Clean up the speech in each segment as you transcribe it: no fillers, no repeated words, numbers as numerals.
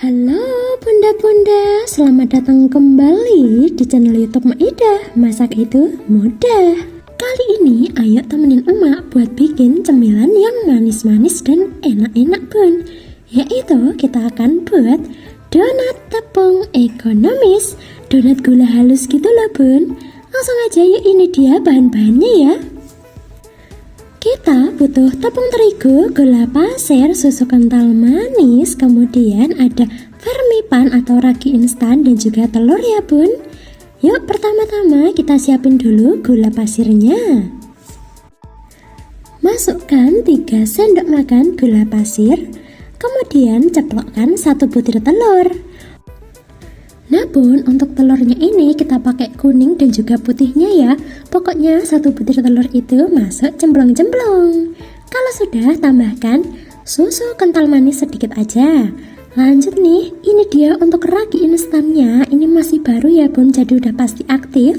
Halo bunda-bunda, selamat datang kembali di channel YouTube Maidah. Masak itu mudah. Kali ini ayo temenin emak buat bikin cemilan yang manis-manis dan enak-enak bun. Yaitu kita akan buat donat tepung ekonomis, donat gula halus gitu loh bun. Langsung aja yuk, ini dia bahan-bahannya ya. Kita butuh tepung terigu, gula pasir, susu kental manis, kemudian ada vermipan atau ragi instan dan juga telur ya bun. Yuk pertama-tama kita siapin dulu gula pasirnya. Masukkan 3 sendok makan gula pasir, kemudian ceplokkan 1 butir telur. Nah bun, untuk telurnya ini kita pakai kuning dan juga putihnya ya. Pokoknya 1 butir telur itu masuk cemplong-cemplong. Kalau sudah, tambahkan susu kental manis sedikit aja. Lanjut nih, ini dia untuk ragi instannya. Ini masih baru ya bun, jadi udah pasti aktif.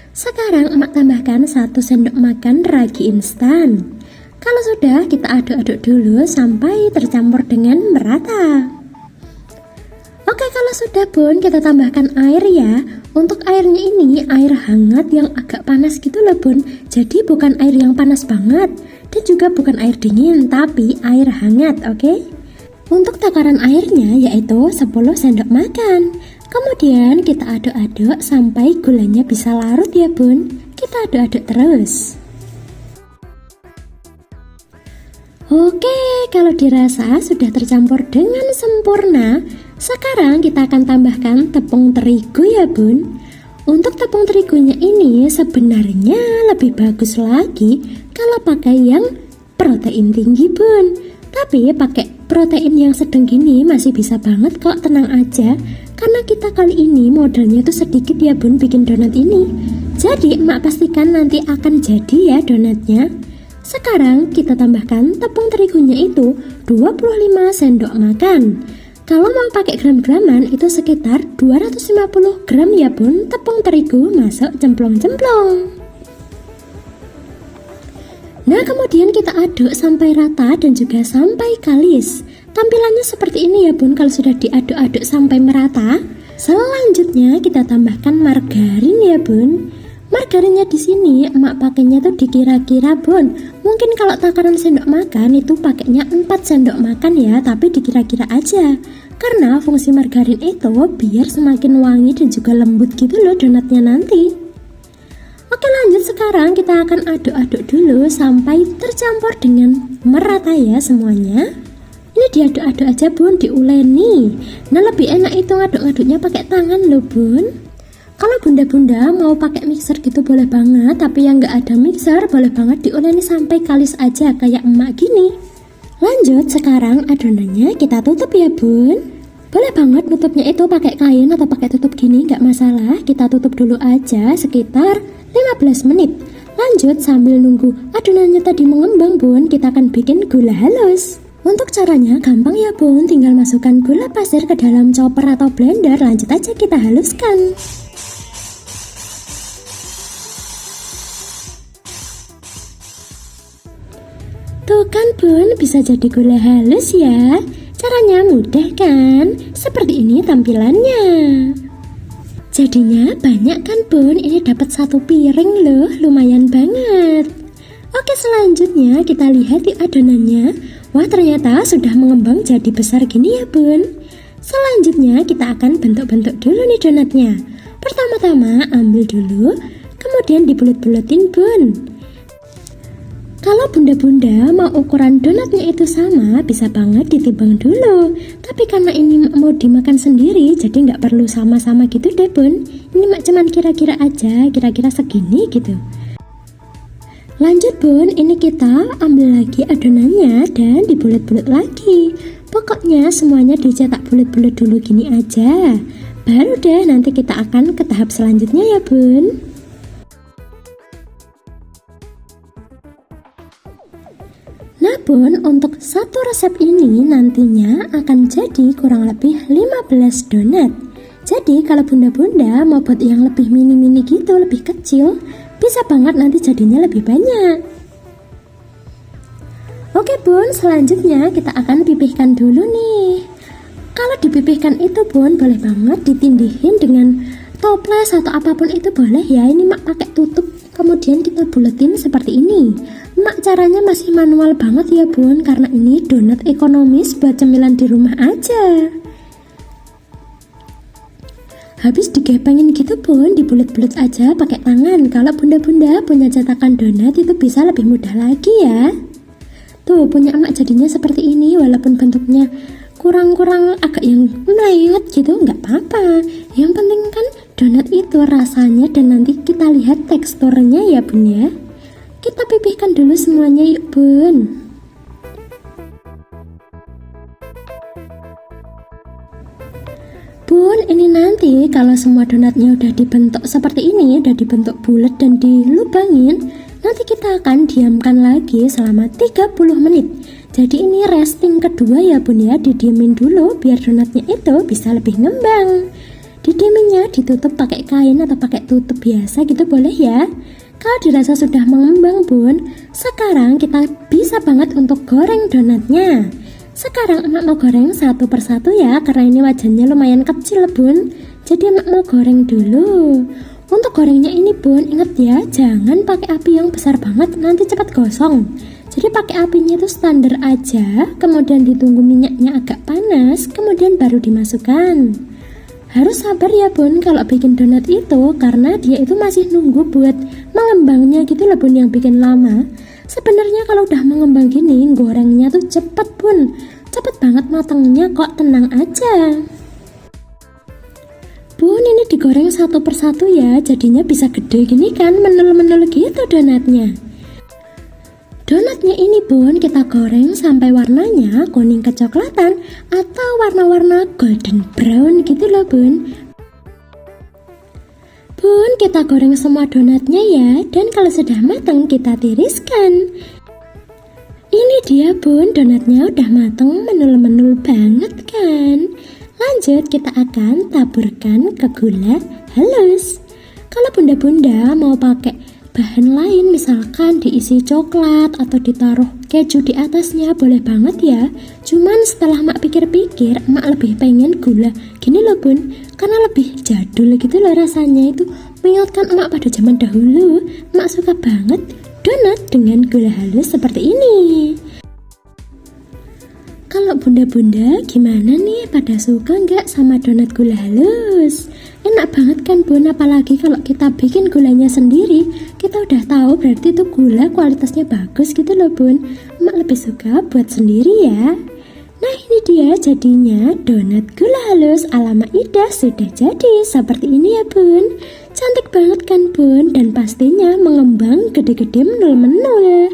Sekarang emak tambahkan 1 sendok makan ragi instan. Kalau sudah, kita aduk-aduk dulu sampai tercampur dengan merata. Oke, kalau sudah bun, kita tambahkan air ya. Untuk airnya ini air hangat yang agak panas gitu loh bun. Jadi bukan air yang panas banget dan juga bukan air dingin, tapi air hangat, oke? Untuk takaran airnya yaitu 10 sendok makan. Kemudian kita aduk-aduk sampai gulanya bisa larut ya bun. Kita aduk-aduk terus. Oke, kalau dirasa sudah tercampur dengan sempurna, sekarang kita akan tambahkan tepung terigu ya bun. Untuk tepung terigunya ini sebenarnya lebih bagus lagi kalau pakai yang protein tinggi bun. Tapi pakai protein yang sedang gini masih bisa banget kok, tenang aja. Karena kita kali ini modalnya itu sedikit ya bun bikin donat ini. Jadi emak pastikan nanti akan jadi ya donatnya. Sekarang kita tambahkan tepung terigunya itu 25 sendok makan. Kalau mau pakai gram-graman itu sekitar 250 gram ya bun, tepung terigu masuk cemplong-cemplong. Nah kemudian kita aduk sampai rata dan juga sampai kalis. Tampilannya seperti ini ya bun kalau sudah diaduk-aduk sampai merata. Selanjutnya kita tambahkan margarin ya bun. Margarinnya di sini emak pakainya tuh dikira-kira bun. Mungkin kalau takaran sendok makan itu pakainya 4 sendok makan ya, tapi dikira-kira aja. Karena fungsi margarin itu biar semakin wangi dan juga lembut gitu loh donatnya nanti. Oke, lanjut sekarang kita akan aduk-aduk dulu sampai tercampur dengan merata ya semuanya. Ini diaduk-aduk aja bun, diuleni. Nah lebih enak itu ngaduk-ngaduknya pakai tangan loh bun. Kalau bunda-bunda mau pakai mixer gitu boleh banget, tapi yang nggak ada mixer boleh banget diuleni sampai kalis aja kayak emak gini. Lanjut sekarang adonannya kita tutup ya bun. Boleh banget nutupnya itu pakai kain atau pakai tutup gini, nggak masalah. Kita tutup dulu aja sekitar 15 menit. Lanjut sambil nunggu adonannya tadi mengembang bun, kita akan bikin gula halus. Untuk caranya gampang ya bun, tinggal masukkan gula pasir ke dalam chopper atau blender, lanjut aja kita haluskan. Tuh kan bun, bisa jadi gula halus ya. Caranya mudah kan? Seperti ini tampilannya. Jadinya banyak kan bun, ini dapat 1 piring loh, lumayan banget. Oke, selanjutnya kita lihat di adonannya. Wah ternyata sudah mengembang jadi besar gini ya bun. Selanjutnya kita akan bentuk-bentuk dulu nih donatnya. Pertama-tama ambil dulu, kemudian dibulet-buletin bun. Kalau bunda-bunda mau ukuran donatnya itu sama, bisa banget ditimbang dulu. Tapi karena ini mau dimakan sendiri, jadi nggak perlu sama-sama gitu deh bun. Ini mak cuman kira-kira aja, kira-kira segini gitu. Lanjut bun, ini kita ambil lagi adonannya dan dibulet-bulet lagi. Pokoknya semuanya dicetak bulet-bulet dulu gini aja. Baru deh nanti kita akan ke tahap selanjutnya ya bun. Nah bun, untuk satu resep ini nantinya akan jadi kurang lebih 15 donat. Jadi kalau bunda-bunda mau buat yang lebih mini-mini gitu, lebih kecil, bisa banget nanti jadinya lebih banyak. Oke bun, selanjutnya kita akan pipihkan dulu nih. Kalau dipipihkan itu Bun, boleh banget ditindihin dengan toples atau apapun itu boleh ya. Ini Mak pakai tutup, kemudian kita buletin seperti ini. Mak caranya masih manual banget ya Bun, karena ini donat ekonomis buat cemilan di rumah aja. Habis digepengin gitu Bun, dibulet-bulet aja pakai tangan. Kalau bunda-bunda punya cetakan donat itu bisa lebih mudah lagi ya. Tuh punya emak jadinya seperti ini, walaupun bentuknya kurang-kurang agak yang melayut gitu, nggak apa-apa. Yang penting kan donat itu rasanya dan nanti kita lihat teksturnya ya Bun ya. Kita pipihkan dulu semuanya yuk Bun. Bun, ini nanti kalau semua donatnya udah dibentuk seperti ini, udah dibentuk bulat dan dilubangin, nanti kita akan diamkan lagi selama 30 menit. Jadi ini resting kedua ya Bun ya, didiemin dulu biar donatnya itu bisa lebih ngembang. Didieminnya ditutup pakai kain atau pakai tutup biasa gitu boleh ya. Kalau dirasa sudah mengembang Bun, sekarang kita bisa banget untuk goreng donatnya. Sekarang emak mau goreng satu persatu ya, karena ini wajannya lumayan kecil Bun. Jadi emak mau goreng dulu. Untuk gorengnya ini Bun, ingat ya, jangan pakai api yang besar banget, nanti cepat gosong. Jadi pakai apinya itu standar aja, kemudian ditunggu minyaknya agak panas, kemudian baru dimasukkan. Harus sabar ya Bun kalau bikin donat itu, karena dia itu masih nunggu buat mengembangnya gitu loh Bun, yang bikin lama. Sebenarnya kalau udah mengembang gini, gorengnya tuh cepet Bun, cepet banget matangnya kok, tenang aja. Bun, ini digoreng satu persatu ya, jadinya bisa gede gini kan, menul-menul gitu donatnya. Donatnya ini Bun, kita goreng sampai warnanya kuning kecoklatan atau warna-warna golden brown gitu loh Bun. Bun, kita goreng semua donatnya ya, dan kalau sudah matang kita tiriskan. Ini dia Bun, donatnya udah matang, menul-menul banget kan. Lanjut kita akan taburkan ke gula halus. Kalau bunda-bunda mau pakai bahan lain, misalkan diisi coklat atau ditaruh keju di atasnya, boleh banget ya. Cuman setelah mak pikir-pikir, mak lebih pengen gula gini loh Bun, karena lebih jadul gitu loh rasanya, itu mengingatkan emak pada zaman dahulu. Mak suka banget donat dengan gula halus seperti ini. Kalau bunda-bunda gimana nih, pada suka nggak sama donat gula halus? Enak banget kan Bun, apalagi kalau kita bikin gulanya sendiri. Kita udah tahu berarti itu gula kualitasnya bagus gitu loh Bun. Emak lebih suka buat sendiri ya. Nah ini dia jadinya donat gula halus ala Mak Ida sudah jadi seperti ini ya Bun. Cantik banget kan Bun, dan pastinya mengembang gede-gede menul-menul.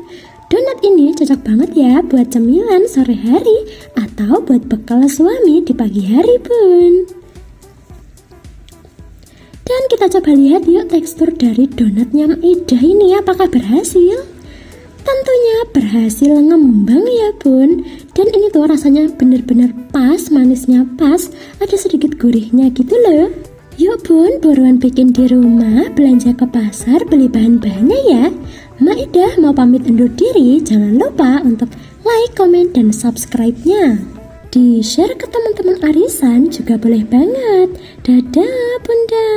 Donat ini cocok banget ya buat cemilan sore hari atau buat bekal suami di pagi hari Bun. Dan kita coba lihat yuk tekstur dari donatnya Mak Ida ini apakah berhasil? Tentunya berhasil ngembang ya Bun. Dan ini tuh rasanya bener-bener pas, manisnya pas, ada sedikit gurihnya gitu loh. Yuk Bun, buruan bikin di rumah, belanja ke pasar, beli bahan-bahannya ya. Mak Ida mau pamit undur diri, jangan lupa untuk like, komen, dan subscribe-nya. Di-share ke teman-teman arisan juga boleh banget. Dadah Bunda.